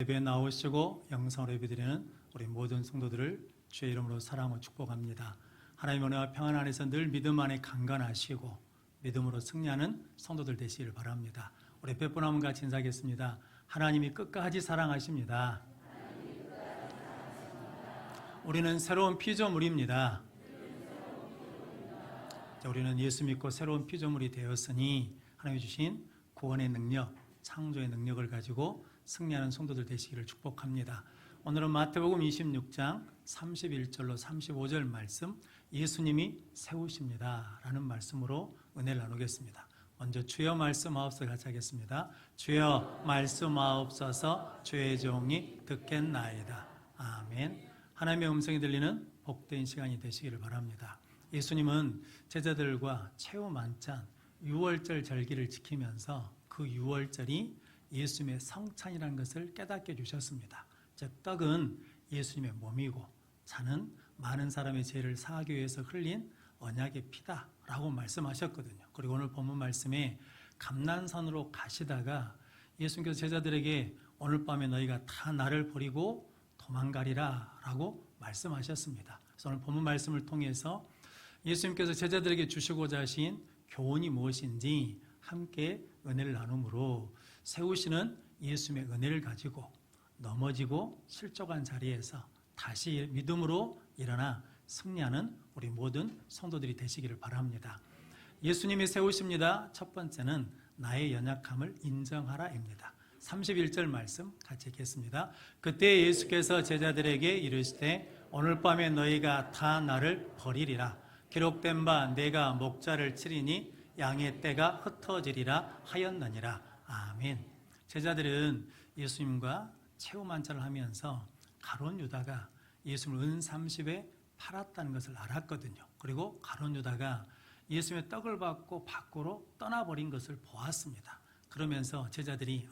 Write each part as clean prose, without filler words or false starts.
예배에 나오시고 영상으로 예배드리는 우리 모든 성도들을 주의 이름으로 사랑하고 축복합니다. 하나님의 은혜와 평안 안에서 늘 믿음 안에 강건하시고 믿음으로 승리하는 성도들 되시기를 바랍니다. 우리 몇 한번 같이 인사하겠습니다. 하나님이 끝까지 사랑하십니다. 우리는 새로운 피조물입니다. 우리는 예수 믿고 새로운 피조물이 되었으니 하나님이 주신 구원의 능력, 창조의 능력을 가지고 승리하는 성도들 되시기를 축복합니다. 오늘은 마태복음 26장 31절로 35절 말씀, 예수님이 세우십니다 라는 말씀으로 은혜를 나누겠습니다. 먼저 주여 말씀하옵소서 같이 하겠습니다. 주여 말씀하옵소서, 주의 종이 듣겠나이다. 아멘. 하나님의 음성이 들리는 복된 시간이 되시기를 바랍니다. 예수님은 제자들과 최후 만찬 유월절 절기를 지키면서 그 유월절이 예수님의 성찬이라는 것을 깨닫게 해주셨습니다. 즉 떡은 예수님의 몸이고 잔은 많은 사람의 죄를 사하기 위해서 흘린 언약의 피다라고 말씀하셨거든요. 그리고 오늘 본문 말씀에 감난산으로 가시다가 예수님께서 제자들에게 오늘 밤에 너희가 다 나를 버리고 도망가리라 라고 말씀하셨습니다. 그래서 오늘 본문 말씀을 통해서 예수님께서 제자들에게 주시고자 하신 교훈이 무엇인지 함께 은혜를 나누므로 세우시는 예수님의 은혜를 가지고 넘어지고 실족한 자리에서 다시 믿음으로 일어나 승리하는 우리 모든 성도들이 되시기를 바랍니다. 예수님이 세우십니다. 첫 번째는 나의 연약함을 인정하라입니다. 31절 말씀 같이 읽겠습니다. 그때 예수께서 제자들에게 이르시되 오늘 밤에 너희가 다 나를 버리리라. 기록된 바 내가 목자를 치리니 양의 떼가 흩어지리라 하였느니라. 아멘. 제자들은 예수님과 최후 만찬을 하면서 가룟 유다가 예수님을 은 30에 팔았다는 것을 알았거든요. 그리고 가룟 유다가 예수님의 떡을 받고 밖으로 떠나버린 것을 보았습니다. 그러면서 제자들이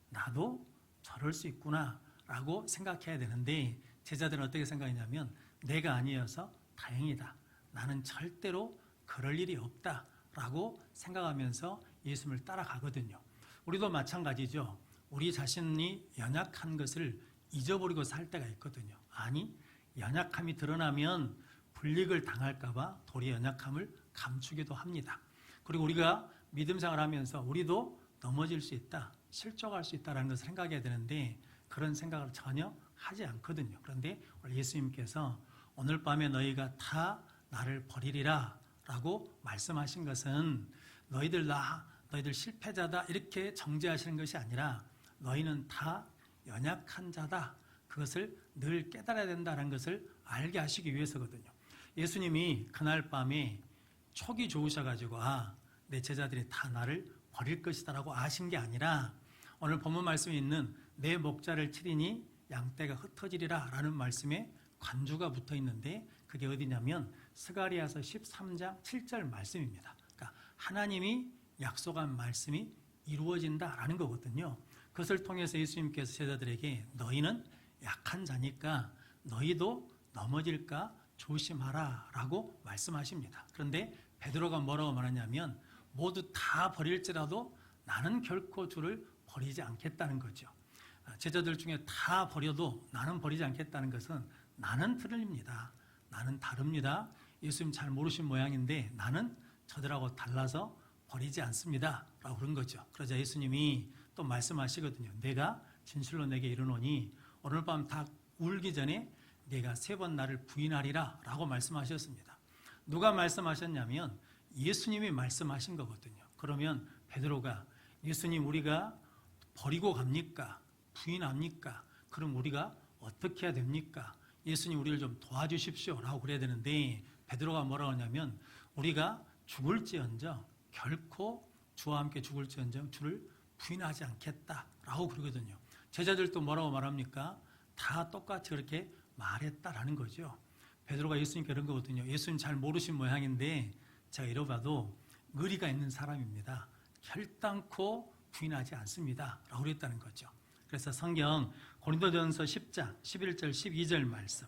나도 저럴 수 있구나 라고 생각해야 되는데 제자들은 어떻게 생각했냐면 내가 아니어서 다행이다. 나는 절대로 그럴 일이 없다 라고 생각하면서 예수님을 따라가거든요. 우리도 마찬가지죠. 우리 자신이 연약한 것을 잊어버리고 살 때가 있거든요. 아니, 연약함이 드러나면 불이익을 당할까 봐 도리어 연약함을 감추기도 합니다. 그리고 우리가 믿음 생활을 하면서 우리도 넘어질 수 있다, 실족할 수 있다는 것을 생각해야 되는데 그런 생각을 전혀 하지 않거든요. 그런데 우리 예수님께서 오늘 밤에 너희가 다 나를 버리리라 라고 말씀하신 것은 너희들 실패자다 이렇게 정죄하시는 것이 아니라 너희는 다 연약한 자다. 그것을 늘 깨달아야 된다는 것을 알게 하시기 위해서거든요. 예수님이 그날 밤에 촉이 좋으셔가지고 내 제자들이 다 나를 버릴 것이다 라고 아신 게 아니라 오늘 본문 말씀에 있는 내 목자를 치리니 양떼가 흩어지리라 라는 말씀에 관주가 붙어 있는데 그게 어디냐면 스가랴서 13장 7절 말씀입니다. 그러니까 하나님이 약속한 말씀이 이루어진다라는 거거든요. 그것을 통해서 예수님께서 제자들에게 너희는 약한 자니까 너희도 넘어질까 조심하라 라고 말씀하십니다. 그런데 베드로가 뭐라고 말하냐면 모두 다 버릴지라도 나는 결코 주를 버리지 않겠다는 거죠. 제자들 중에 다 버려도 나는 버리지 않겠다는 것은 나는 틀립니다. 나는 다릅니다. 예수님 잘 모르신 모양인데 나는 저들하고 달라서 버리지 않습니다 라고 그런 거죠. 그러자 예수님이 또 말씀하시거든요. 내가 진실로 내게 이르노니 오늘 밤 다 울기 전에 내가 3번 나를 부인하리라 라고 말씀하셨습니다. 누가 말씀하셨냐면 예수님이 말씀하신 거거든요. 그러면 베드로가 예수님 우리가 버리고 갑니까? 부인합니까? 그럼 우리가 어떻게 해야 됩니까? 예수님 우리를 좀 도와주십시오 라고 그래야 되는데 베드로가 뭐라고 하냐면 우리가 죽을지언정 결코 주와 함께 죽을지언정 주를 부인하지 않겠다라고 그러거든요. 제자들도 뭐라고 말합니까? 다 똑같이 그렇게 말했다라는 거죠. 베드로가 예수님께 그런 거거든요. 예수님 잘 모르신 모양인데 제가 이러봐도 의리가 있는 사람입니다. 결단코 부인하지 않습니다 라고 그랬다는 거죠. 그래서 성경 고린도전서 10장 11절 12절 말씀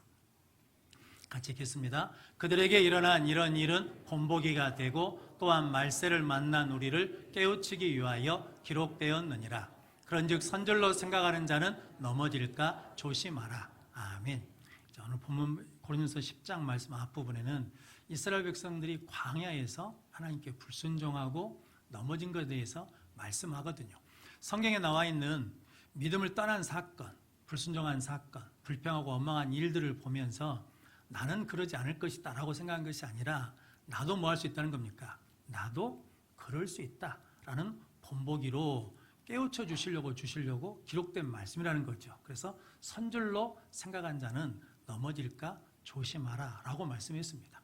같이 읽겠습니다. 그들에게 일어난 이런 일은 본보기가 되고 또한 말세를 만난 우리를 깨우치기 위하여 기록되었느니라. 그런즉 선절로 생각하는 자는 넘어질까 조심하라. 아멘. 자, 오늘 본문 고린도서 10장 말씀 앞부분에는 이스라엘 백성들이 광야에서 하나님께 불순종하고 넘어진 것에 대해서 말씀하거든요. 성경에 나와 있는 믿음을 떠난 사건, 불순종한 사건, 불평하고 원망한 일들을 보면서 나는 그러지 않을 것이다 라고 생각한 것이 아니라 나도 뭐 할 수 있다는 겁니까? 나도 그럴 수 있다라는 본보기로 깨우쳐 주시려고 기록된 말씀이라는 거죠. 그래서 선줄로 생각한 자는 넘어질까 조심하라 라고 말씀했습니다.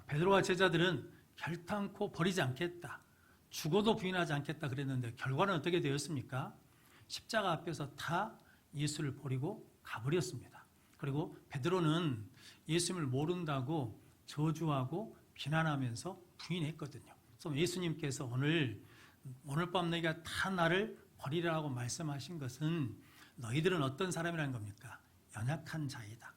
베드로와 제자들은 결탄코 버리지 않겠다, 죽어도 부인하지 않겠다 그랬는데 결과는 어떻게 되었습니까? 십자가 앞에서 다 예수를 버리고 가버렸습니다. 그리고 베드로는 예수님을 모른다고 저주하고 비난하면서 부인했거든요. 그래서 예수님께서 오늘 밤 너희가 다 나를 버리라고 말씀하신 것은 너희들은 어떤 사람이라는 겁니까? 연약한 자이다.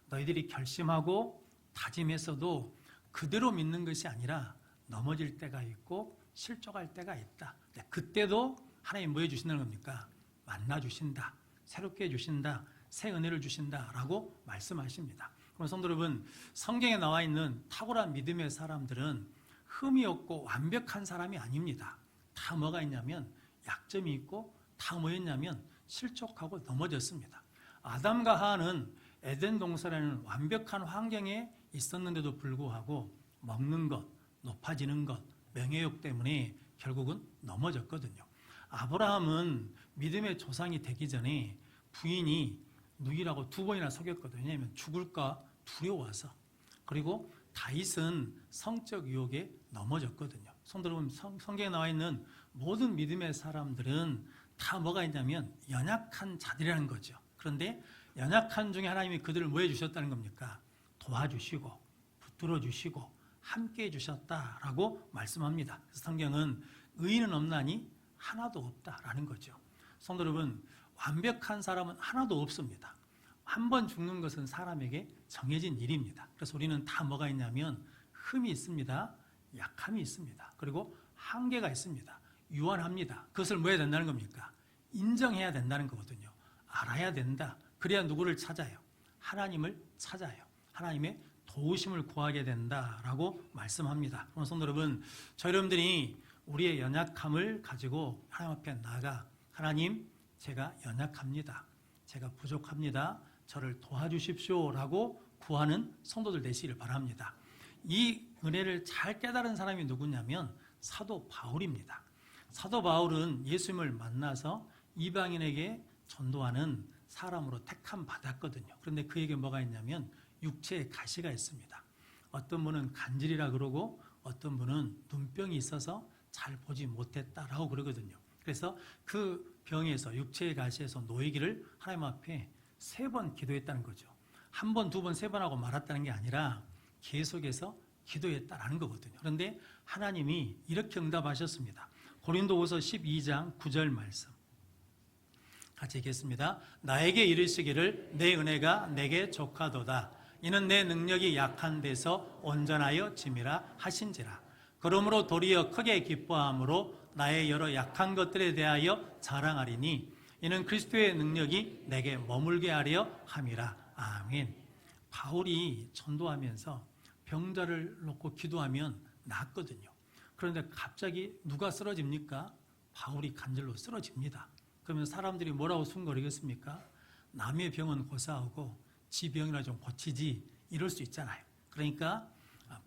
너희들이 결심하고 다짐했어도 그대로 믿는 것이 아니라 넘어질 때가 있고 실족할 때가 있다. 그때도 하나님 뭐 해주신다는 겁니까? 만나주신다, 새롭게 해주신다, 새 은혜를 주신다라고 말씀하십니다. 그럼 성도 여러분, 성경에 나와 있는 탁월한 믿음의 사람들은 흠이 없고 완벽한 사람이 아닙니다. 다 뭐가 있냐면 약점이 있고 다 뭐였냐면 실족하고 넘어졌습니다. 아담과 하와는 에덴 동산에는 완벽한 환경에 있었는데도 불구하고 먹는 것, 높아지는 것, 명예욕 때문에 결국은 넘어졌거든요. 아브라함은 믿음의 조상이 되기 전에 부인이 누이라고 2번이나 속였거든요. 왜냐하면 죽을까 두려워서. 그리고 다윗은 성적 유혹에 넘어졌거든요. 성도 여러분, 성경에 나와 있는 모든 믿음의 사람들은 다 뭐가 있냐면 연약한 자들이라는 거죠. 그런데 연약한 중에 하나님이 그들을 뭐 해주셨다는 겁니까? 도와주시고 붙들어 주시고 함께 해주셨다라고 말씀합니다. 그래서 성경은 의인은 없나니 하나도 없다라는 거죠. 성도 여러분, 완벽한 사람은 하나도 없습니다. 한 번 죽는 것은 사람에게 정해진 일입니다. 그래서 우리는 다 뭐가 있냐면 흠이 있습니다. 약함이 있습니다. 그리고 한계가 있습니다. 유한합니다. 그것을 뭐 해야 된다는 겁니까? 인정해야 된다는 거거든요. 알아야 된다. 그래야 누구를 찾아요? 하나님을 찾아요. 하나님의 도우심을 구하게 된다라고 말씀합니다. 그럼 성도 여러분, 저 여러분들이 우리의 연약함을 가지고 하나님 앞에 나가 하나님, 제가 연약합니다. 제가 부족합니다. 저를 도와주십시오라고 구하는 성도들 되시기를 바랍니다. 이 은혜를 잘 깨달은 사람이 누구냐면 사도 바울입니다. 사도 바울은 예수님을 만나서 이방인에게 전도하는 사람으로 택함 받았거든요. 그런데 그에게 뭐가 있냐면 육체의 가시가 있습니다. 어떤 분은 간질이라 그러고 어떤 분은 눈병이 있어서 잘 보지 못했다라고 그러거든요. 그래서 그 병에서 육체의 가시에서 놓이기를 하나님 앞에 3번 기도했다는 거죠. 1번, 2번, 3번 하고 말았다는 게 아니라 계속해서 기도했다라는 거거든요. 그런데 하나님이 이렇게 응답하셨습니다. 고린도후서 12장 9절 말씀 같이 읽겠습니다. 나에게 이르시기를 내 은혜가 내게 족하도다. 이는 내 능력이 약한 데서 온전하여 짐이라 하신지라. 그러므로 도리어 크게 기뻐함으로 나의 여러 약한 것들에 대하여 자랑하리니 이는 그리스도의 능력이 내게 머물게 하려 함이라. 아멘. 바울이 전도하면서 병자를 놓고 기도하면 낫거든요. 그런데 갑자기 누가 쓰러집니까? 바울이 간절로 쓰러집니다. 그러면 사람들이 뭐라고 숨거리겠습니까? 남의 병은 고사하고 지 병이나 좀 고치지, 이럴 수 있잖아요. 그러니까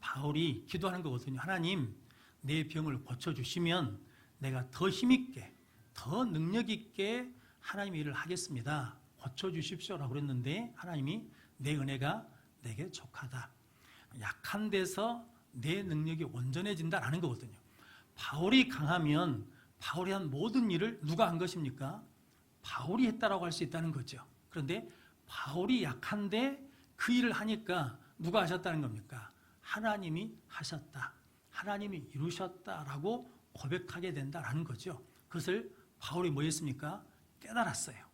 바울이 기도하는 거거든요. 하나님, 내 병을 고쳐주시면 내가 더 힘있게, 더 능력있게 하나님의 일을 하겠습니다. 고쳐주십시오라고 그랬는데 하나님이 내 은혜가 내게 족하다. 약한 데서 내 능력이 온전해진다라는 거거든요. 바울이 강하면 바울이 한 모든 일을 누가 한 것입니까? 바울이 했다라고 할 수 있다는 거죠. 그런데 바울이 약한데 그 일을 하니까 누가 하셨다는 겁니까? 하나님이 하셨다. 하나님이 이루셨다라고 고백하게 된다라는 거죠. 그것을 바울이 뭐 했습니까? 깨달았어요.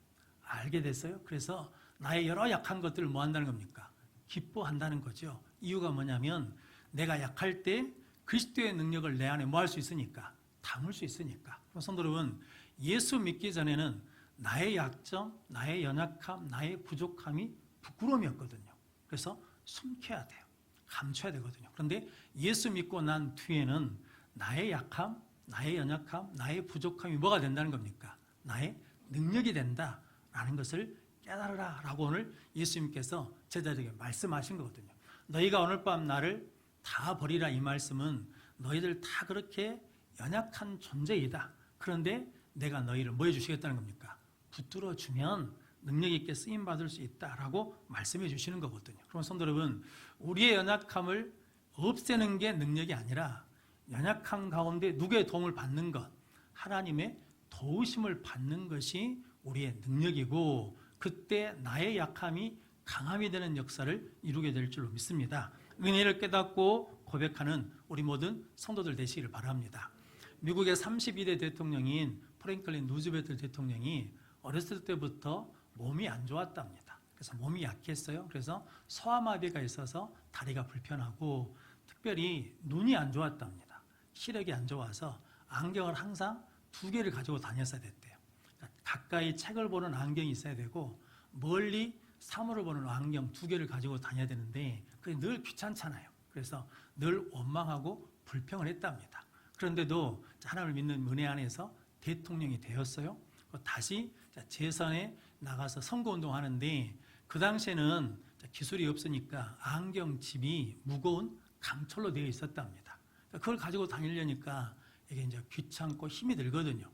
알게 됐어요. 그래서 나의 여러 약한 것들을 뭐 한다는 겁니까? 기뻐한다는 거죠. 이유가 뭐냐면 내가 약할 때 그리스도의 능력을 내 안에 뭐 할 수 있으니까? 담을 수 있으니까. 성도 여러분, 예수 믿기 전에는 나의 약점, 나의 연약함, 나의 부족함이 부끄러움이었거든요. 그래서 숨겨야 돼요. 감춰야 되거든요. 그런데 예수 믿고 난 뒤에는 나의 약함, 나의 연약함, 나의 부족함이 뭐가 된다는 겁니까? 나의 능력이 된다라는 것을 깨달으라 라고 오늘 예수님께서 제자들에게 말씀하신 거거든요. 너희가 오늘 밤 나를 다 버리라, 이 말씀은 너희들 다 그렇게 연약한 존재이다. 그런데 내가 너희를 뭐 해주시겠다는 겁니까? 붙들어주면 능력 있게 쓰임받을 수 있다라고 말씀해 주시는 거거든요. 그럼 성도 여러분, 우리의 연약함을 없애는 게 능력이 아니라 연약한 가운데 누구의 도움을 받는 것, 하나님의 도우심을 받는 것이 우리의 능력이고, 그때 나의 약함이 강함이 되는 역사를 이루게 될 줄로 믿습니다. 은혜를 깨닫고 고백하는 우리 모든 성도들 되시기를 바랍니다. 미국의 32대 대통령인 프랭클린 루즈벨트 대통령이 어렸을 때부터 몸이 안 좋았답니다. 그래서 몸이 약했어요. 그래서 소아마비가 있어서 다리가 불편하고, 특별히 눈이 안 좋았답니다. 시력이 안 좋아서 안경을 항상 2개를 가지고 다녔어야 됐대요. 가까이 책을 보는 안경이 있어야 되고, 멀리 사물을 보는 안경 2개를 가지고 다녀야 되는데 그게 늘 귀찮잖아요. 그래서 늘 원망하고 불평을 했답니다. 그런데도 하나님을 믿는 은혜 안에서 대통령이 되었어요. 다시 재선에 나가서 선거운동 하는데, 그 당시에는 기술이 없으니까 안경집이 무거운 강철로 되어 있었답니다. 그걸 가지고 다니려니까 이게 이제 귀찮고 힘이 들거든요.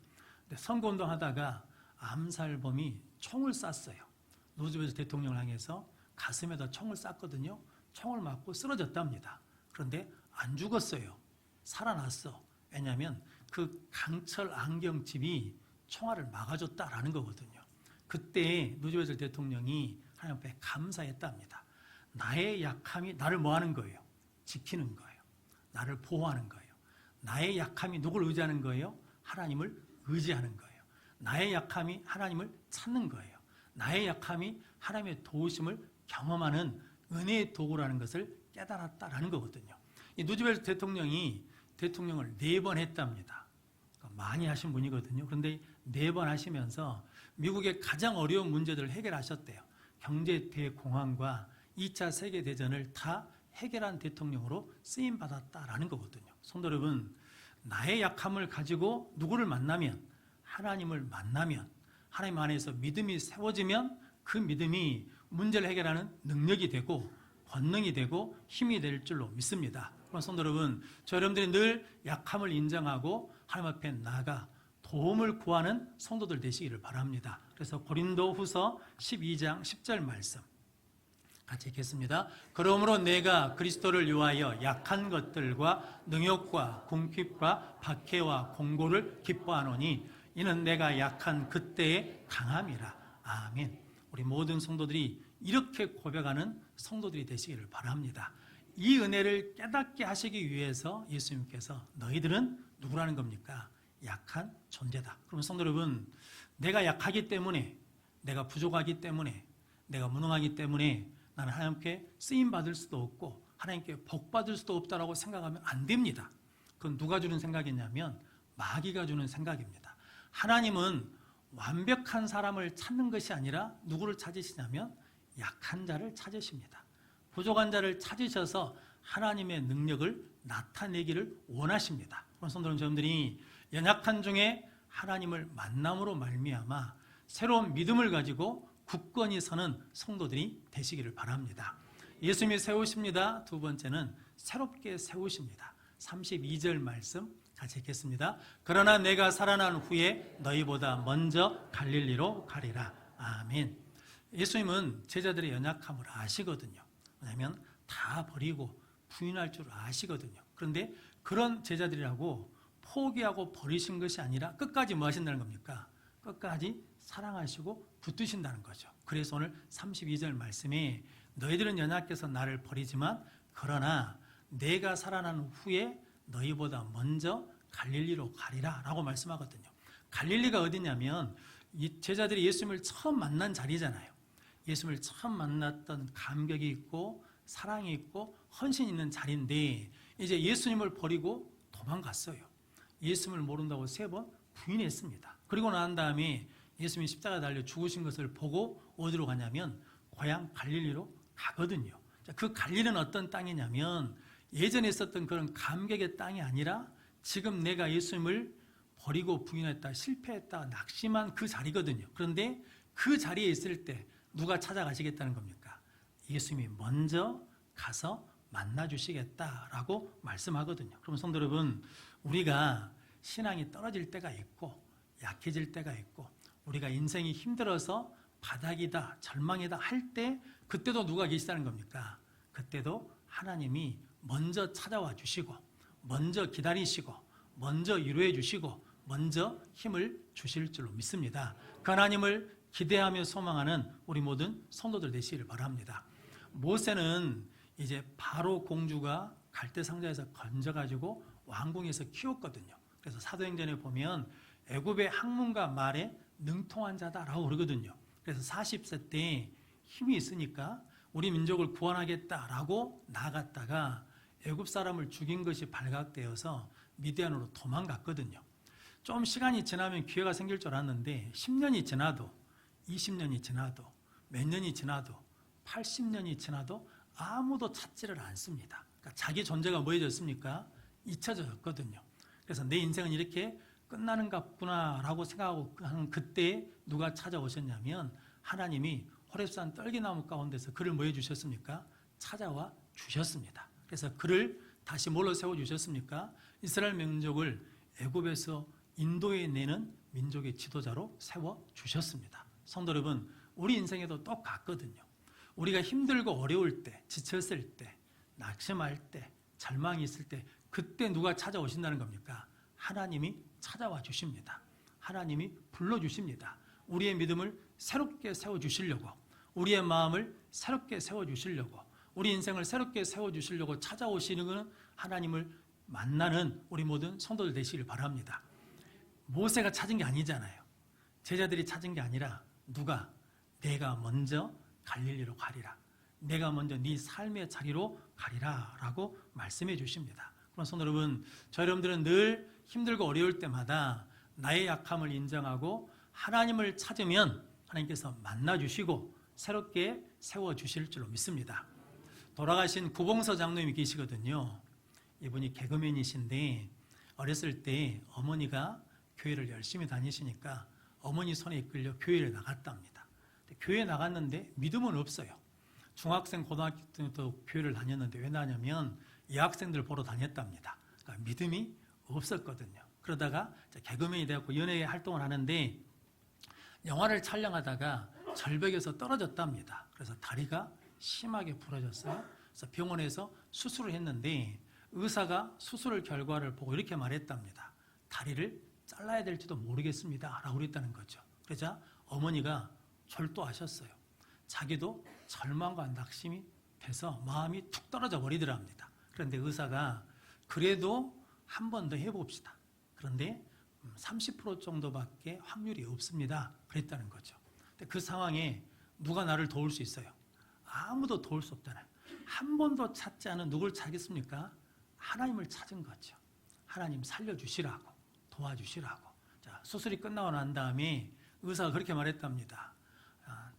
근데 선거운동 하다가 암살범이 총을 쐈어요. 루즈벨트 대통령을 향해서 가슴에다 총을 쐈거든요. 총을 맞고 쓰러졌답니다. 그런데 안 죽었어요. 살아났어. 왜냐하면 그 강철 안경집이 총알을 막아줬다라는 거거든요. 그때 루즈벨트 대통령이 하나님 앞에 감사했답니다. 나의 약함이 나를 뭐 하는 거예요? 지키는 거예요. 나를 보호하는 거예요. 나의 약함이 누굴 의지하는 거예요? 하나님을 의지하는 거예요. 나의 약함이 하나님을 찾는 거예요. 나의 약함이 하나님의 도우심을 경험하는 은혜의 도구라는 것을 깨달았다라는 거거든요. 이 루즈벨트 대통령이 대통령을 4번 했답니다. 많이 하신 분이거든요. 그런데 4번 하시면서 미국의 가장 어려운 문제들을 해결하셨대요. 경제 대공황과 2차 세계대전을 다 해결한 대통령으로 쓰임받았다라는 거거든요. 성도 여러분, 나의 약함을 가지고 누구를 만나면, 하나님을 만나면, 하나님 안에서 믿음이 세워지면 그 믿음이 문제를 해결하는 능력이 되고 권능이 되고 힘이 될 줄로 믿습니다. 그럼 성도 여러분, 저 여러분들이 늘 약함을 인정하고 하나님 앞에 나아가 도움을 구하는 성도들 되시기를 바랍니다. 그래서 고린도후서 12장 10절 말씀 같이 읽겠습니다. 그러므로 내가 그리스도를 위하여 약한 것들과 능욕과 궁핍과 박해와 공고를 기뻐하노니 이는 내가 약한 그때의 강함이라. 아멘. 우리 모든 성도들이 이렇게 고백하는 성도들이 되시기를 바랍니다. 이 은혜를 깨닫게 하시기 위해서 예수님께서 너희들은 누구라는 겁니까? 약한 존재다. 그러면 성도 여러분, 내가 약하기 때문에, 내가 부족하기 때문에, 내가 무능하기 때문에 나는 하나님께 쓰임받을 수도 없고 하나님께 복받을 수도 없다라고 생각하면 안 됩니다. 그건 누가 주는 생각이냐면 마귀가 주는 생각입니다. 하나님은 완벽한 사람을 찾는 것이 아니라 누구를 찾으시냐면 약한 자를 찾으십니다. 부족한 자를 찾으셔서 하나님의 능력을 나타내기를 원하십니다. 그런 성도는 여러분들이 연약한 중에 하나님을 만남으로 말미암아 새로운 믿음을 가지고 굳건히 서는 성도들이 되시기를 바랍니다. 예수님이 세우십니다. 두 번째는 새롭게 세우십니다. 32절 말씀 같이 읽겠습니다. 그러나 내가 살아난 후에 너희보다 먼저 갈릴리로 가리라. 아멘. 예수님은 제자들의 연약함을 아시거든요. 왜냐하면 다 버리고 부인할 줄 아시거든요. 그런데 그런 제자들이라고 포기하고 버리신 것이 아니라 끝까지 뭐 하신다는 겁니까? 끝까지 사랑하시고 붙드신다는 거죠. 그래서 오늘 32절 말씀에 너희들은 연약해서 나를 버리지만 그러나 내가 살아난 후에 너희보다 먼저 갈릴리로 가리라 라고 말씀하거든요. 갈릴리가 어디냐면 이 제자들이 예수님을 처음 만난 자리잖아요. 예수님을 처음 만났던 감격이 있고 사랑이 있고 헌신이 있는 자리인데 이제 예수님을 버리고 도망갔어요. 예수님을 모른다고 3번 부인했습니다. 그리고 난 다음에 예수님이 십자가 달려 죽으신 것을 보고 어디로 가냐면 고향 갈릴리로 가거든요. 그 갈릴리는 어떤 땅이냐면 예전에 있었던 그런 감격의 땅이 아니라 지금 내가 예수님을 버리고 부인했다, 실패했다, 낙심한 그 자리거든요. 그런데 그 자리에 있을 때 누가 찾아가시겠다는 겁니까? 예수님이 먼저 가서 만나주시겠다라고 말씀하거든요. 그럼 성도 여러분, 우리가 신앙이 떨어질 때가 있고 약해질 때가 있고 우리가 인생이 힘들어서 바닥이다, 절망이다 할 때 그때도 누가 계시다는 겁니까? 그때도 하나님이 먼저 찾아와 주시고 먼저 기다리시고 먼저 위로해 주시고 먼저 힘을 주실 줄로 믿습니다. 그 하나님을 기대하며 소망하는 우리 모든 성도들 되시기를 바랍니다. 모세는 이제 바로 공주가 갈대상자에서 건져가지고 왕궁에서 키웠거든요. 그래서 사도행전에 보면 애굽의 학문과 말에 능통한 자다라고 그러거든요. 그래서 40세 때 힘이 있으니까 우리 민족을 구원하겠다라고 나갔다가 애굽 사람을 죽인 것이 발각되어서 미디안으로 도망갔거든요. 좀 시간이 지나면 기회가 생길 줄 알았는데 10년이 지나도 20년이 지나도 몇 년이 지나도 80년이 지나도 아무도 찾지를 않습니다. 그러니까 자기 존재가 뭐해졌습니까? 잊혀졌거든요. 그래서 내 인생은 이렇게 끝나는 것 같구나라고 생각하고 하는 그때 누가 찾아오셨냐면 하나님이 호렙산 떨기나무 가운데서 그를 뭐 해주셨습니까? 찾아와 주셨습니다. 그래서 그를 다시 뭘로 세워주셨습니까? 이스라엘 민족을 애굽에서 인도해내는 민족의 지도자로 세워주셨습니다. 성도 여러분, 우리 인생에도 똑같거든요. 우리가 힘들고 어려울 때, 지쳤을 때, 낙심할 때, 절망이 있을 때 그때 누가 찾아오신다는 겁니까? 하나님이 찾아와 주십니다. 하나님이 불러주십니다. 우리의 믿음을 새롭게 세워주시려고, 우리의 마음을 새롭게 세워주시려고, 우리 인생을 새롭게 세워주시려고 찾아오시는 것은 하나님을 만나는 우리 모든 성도들 되시길 바랍니다. 모세가 찾은 게 아니잖아요. 제자들이 찾은 게 아니라 누가? 내가 먼저 갈릴리로 가리라. 내가 먼저 네 삶의 자리로 가리라 라고 말씀해 주십니다. 그럼 성도 여러분, 저 여러분들은 늘 힘들고 어려울 때마다 나의 약함을 인정하고 하나님을 찾으면 하나님께서 만나주시고 새롭게 세워주실 줄로 믿습니다. 돌아가신 구봉서 장로님이 계시거든요. 이분이 개그맨이신데 어렸을 때 어머니가 교회를 열심히 다니시니까 어머니 손에 이끌려 교회를 나갔답니다. 교회에 나갔는데 믿음은 없어요. 중학생, 고등학교 때도 교회를 다녔는데 왜 나냐면 여학생들 보러 다녔답니다. 그러니까 믿음이 없었거든요. 그러다가 개그맨이 되었고 연예 활동을 하는데 영화를 촬영하다가 절벽에서 떨어졌답니다. 그래서 다리가 심하게 부러졌어요. 그래서 병원에서 수술을 했는데 의사가 수술 결과를 보고 이렇게 말했답니다. 다리를 잘라야 될지도 모르겠습니다 라고 그랬다는 거죠. 그러자 어머니가 절도하셨어요. 자기도 절망과 낙심이 돼서 마음이 툭 떨어져 버리더랍니다. 그런데 의사가 그래도 한 번 더 해봅시다. 그런데 30% 정도밖에 확률이 없습니다. 그랬다는 거죠. 근데 그 상황에 누가 나를 도울 수 있어요? 아무도 도울 수 없잖아요. 한 번도 찾지 않은 누굴 찾겠습니까? 하나님을 찾은 거죠. 하나님 살려주시라고, 도와주시라고. 자, 수술이 끝나고 난 다음에 의사가 그렇게 말했답니다.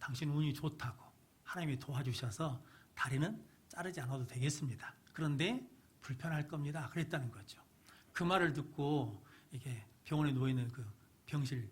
당신 운이 좋다고 하나님이 도와주셔서 다리는 자르지 않아도 되겠습니다. 그런데 불편할 겁니다. 그랬다는 거죠. 그 말을 듣고 이게 병원에 누워있는 그 병실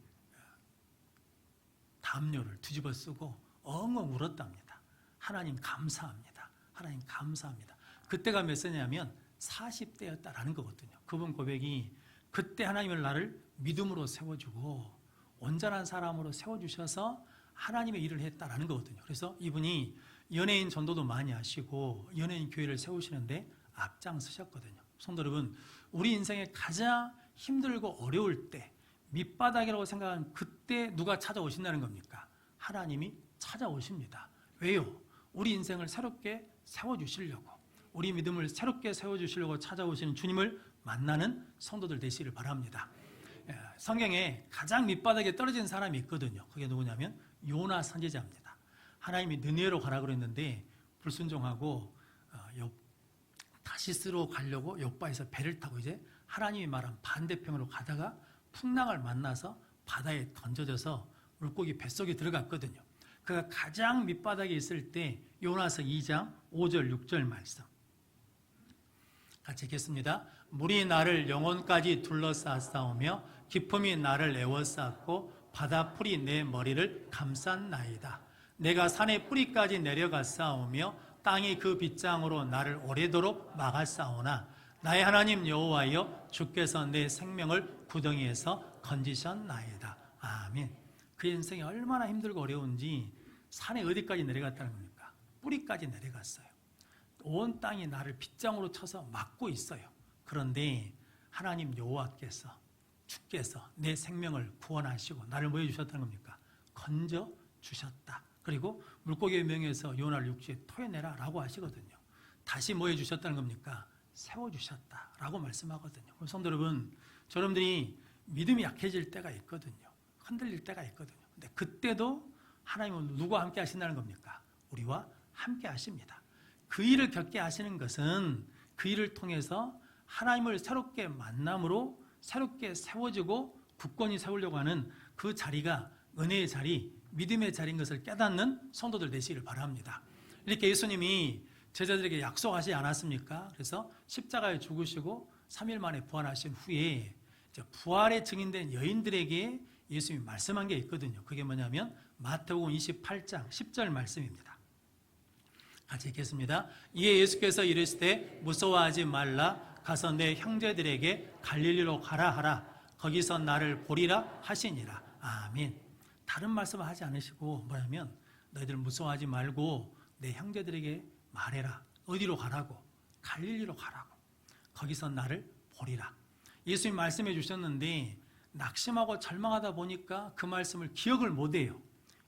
담요를 뒤집어 쓰고 엉엉 울었답니다. 하나님 감사합니다. 하나님 감사합니다. 그때가 몇 세냐면 40대였다라는 거거든요. 그분 고백이 그때 하나님을 나를 믿음으로 세워주고 온전한 사람으로 세워주셔서 하나님의 일을 했다라는 거거든요. 그래서 이분이 연예인 전도도 많이 하시고 연예인 교회를 세우시는데 앞장서셨거든요. 성도 여러분, 우리 인생에 가장 힘들고 어려울 때 밑바닥이라고 생각하는 그때 누가 찾아오신다는 겁니까? 하나님이 찾아오십니다. 왜요? 우리 인생을 새롭게 세워주시려고, 우리 믿음을 새롭게 세워주시려고 찾아오시는 주님을 만나는 성도들 되시기를 바랍니다. 성경에 가장 밑바닥에 떨어진 사람이 있거든요. 그게 누구냐면 요나 선지자입니다. 하나님이 느네로 가라 그랬는데 불순종하고 다시스로 가려고 욥바에서 배를 타고 이제 하나님이 말한 반대편으로 가다가 풍랑을 만나서 바다에 던져져서 물고기 뱃속에 들어갔거든요. 그가 가장 밑바닥에 있을 때 요나서 2장 5절 6절 말씀 같이 읽겠습니다. 물이 나를 영혼까지 둘러싸싸우며 깊음이 나를 에워쌌고 바다 풀이 내 머리를 감쌌나이다. 내가 산의 뿌리까지 내려갔사오며 땅이 그 빗장으로 나를 오래도록 막았사오나 나의 하나님 여호와여 주께서 내 생명을 구덩이에서 건지셨나이다. 아멘. 그 인생이 얼마나 힘들고 어려운지 산에 어디까지 내려갔다는 겁니까? 뿌리까지 내려갔어요. 온 땅이 나를 빗장으로 쳐서 막고 있어요. 그런데 하나님 여호와께서 주께서 내 생명을 구원하시고 나를 뭐 해주셨다는 겁니까? 건져 주셨다. 그리고 물고기의 명에서 요나를 육지에 토해내라 라고 하시거든요. 다시 뭐 해주셨다는 겁니까? 세워주셨다 라고 말씀하거든요. 성도 여러분, 여러분들이 믿음이 약해질 때가 있거든요. 흔들릴 때가 있거든요. 근데 그때도 하나님은 누구와 함께 하신다는 겁니까? 우리와 함께 하십니다. 그 일을 겪게 하시는 것은 그 일을 통해서 하나님을 새롭게 만남으로 새롭게 세워지고 굳건히 세우려고 하는 그 자리가 은혜의 자리, 믿음의 자리인 것을 깨닫는 성도들 되시기를 바랍니다. 이렇게 예수님이 제자들에게 약속하지 않았습니까? 그래서 십자가에 죽으시고 3일 만에 부활하신 후에 부활의 증인된 여인들에게 예수님이 말씀한 게 있거든요. 그게 뭐냐면 마태복음 28장 10절 말씀입니다. 같이 읽겠습니다. 이에 예수께서 이르시되 무서워하지 말라. 가서 내 형제들에게 갈릴리로 가라 하라. 거기서 나를 보리라 하시니라. 아멘. 다른 말씀을 하지 않으시고 뭐냐면 너희들 무서워하지 말고 내 형제들에게 말해라. 어디로 가라고? 갈릴리로 가라고. 거기서 나를 보리라. 예수님 말씀해 주셨는데 낙심하고 절망하다 보니까 그 말씀을 기억을 못해요.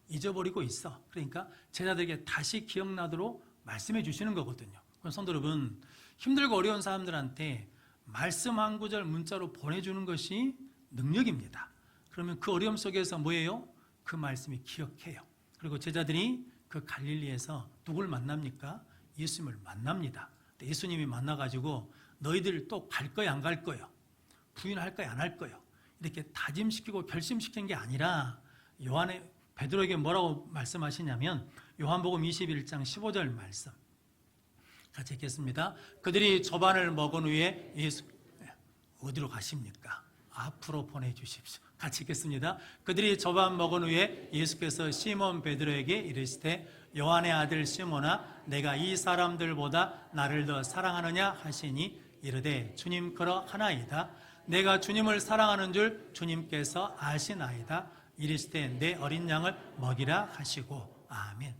잊어버리고 있어. 그러니까 제자들에게 다시 기억나도록 말씀해 주시는 거거든요. 그럼 성도 여러분, 힘들고 어려운 사람들한테 말씀 한 구절 문자로 보내주는 것이 능력입니다. 그러면 그 어려움 속에서 뭐예요? 그 말씀이 기억해요. 그리고 제자들이 그 갈릴리에서 누굴 만납니까? 예수님을 만납니다. 예수님이 만나가지고 너희들 또 갈 거야 안 갈 거요? 부인할 거야 안 할 거요? 이렇게 다짐시키고 결심시킨 게 아니라 베드로에게 뭐라고 말씀하시냐면 요한복음 21장 15절 말씀 같이 읽겠습니다. 그들이 저반을 먹은 후에 예수 어디로 가십니까? 앞으로 보내주십시오. 같이 읽겠습니다. 그들이 저반 먹은 후에 예수께서 시몬 베드로에게 이르시되 요한의 아들 시몬아 내가 이 사람들보다 나를 더 사랑하느냐 하시니 이르되 주님 그러하나이다. 내가 주님을 사랑하는 줄 주님께서 아시나이다. 이르시되 내 어린 양을 먹이라 하시고 아멘.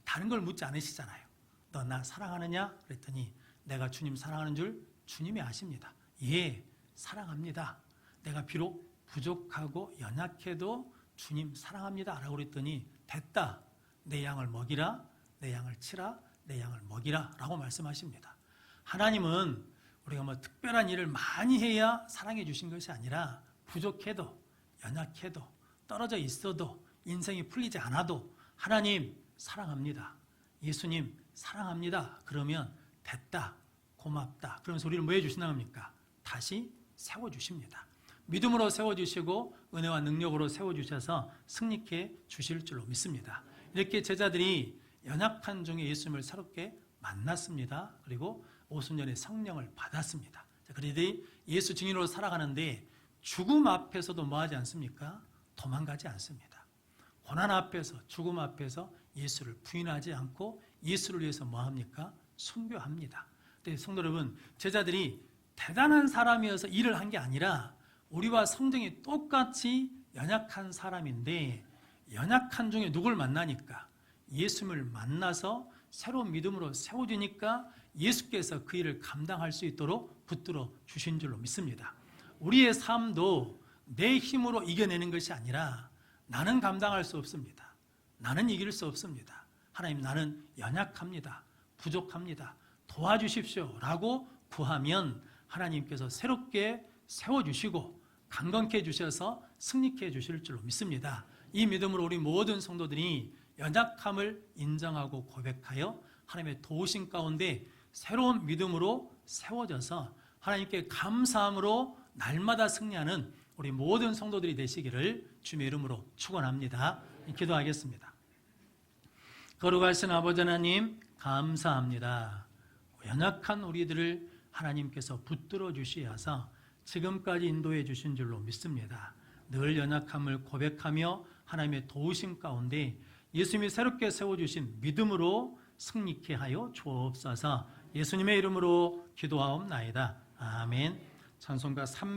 다른 걸 묻지 않으시잖아요. 너 나 사랑하느냐? 그랬더니 내가 주님 사랑하는 줄 주님이 아십니다. 예, 사랑합니다. 내가 비록 부족하고 연약해도 주님 사랑합니다 라고 그랬더니 됐다. 내 양을 먹이라, 내 양을 치라, 내 양을 먹이라 라고 말씀하십니다. 하나님은 우리가 뭐 특별한 일을 많이 해야 사랑해 주신 것이 아니라 부족해도 연약해도 떨어져 있어도 인생이 풀리지 않아도 하나님 사랑합니다. 예수님 사랑합니다. 그러면 됐다. 고맙다. 그러면서 우리를 뭐 해주신다는 겁니까? 다시 세워주십니다. 믿음으로 세워주시고 은혜와 능력으로 세워주셔서 승리케 주실 줄로 믿습니다. 이렇게 제자들이 연약한 중에 예수님을 새롭게 만났습니다. 그리고 오순절에 성령을 받았습니다. 그들이 예수 증인으로 살아가는데 죽음 앞에서도 뭐 하지 않습니까? 도망가지 않습니다. 고난 앞에서 죽음 앞에서 예수를 부인하지 않고 예수를 위해서 뭐 합니까? 순교합니다. 근데 성도 여러분, 제자들이 대단한 사람이어서 일을 한 게 아니라 우리와 성정이 똑같이 연약한 사람인데 연약한 중에 누굴 만나니까 예수님을 만나서 새로운 믿음으로 세워주니까 예수께서 그 일을 감당할 수 있도록 붙들어 주신 줄로 믿습니다. 우리의 삶도 내 힘으로 이겨내는 것이 아니라 나는 감당할 수 없습니다. 나는 이길 수 없습니다. 하나님 나는 연약합니다. 부족합니다. 도와주십시오 라고 구하면 하나님께서 새롭게 세워주시고 강건케 해주셔서 승리케 해주실 줄로 믿습니다. 이 믿음으로 우리 모든 성도들이 연약함을 인정하고 고백하여 하나님의 도우심 가운데 새로운 믿음으로 세워져서 하나님께 감사함으로 날마다 승리하는 우리 모든 성도들이 되시기를 주님의 이름으로 축원합니다. 기도하겠습니다. 거룩하신 아버지 하나님 감사합니다. 연약한 우리들을 하나님께서 붙들어 주시어서 지금까지 인도해 주신 줄로 믿습니다. 늘 연약함을 고백하며 하나님의 도우심 가운데 예수님이 새롭게 세워주신 믿음으로 승리케 하여 주옵소서. 예수님의 이름으로 기도하옵나이다. 아멘. 찬송가 3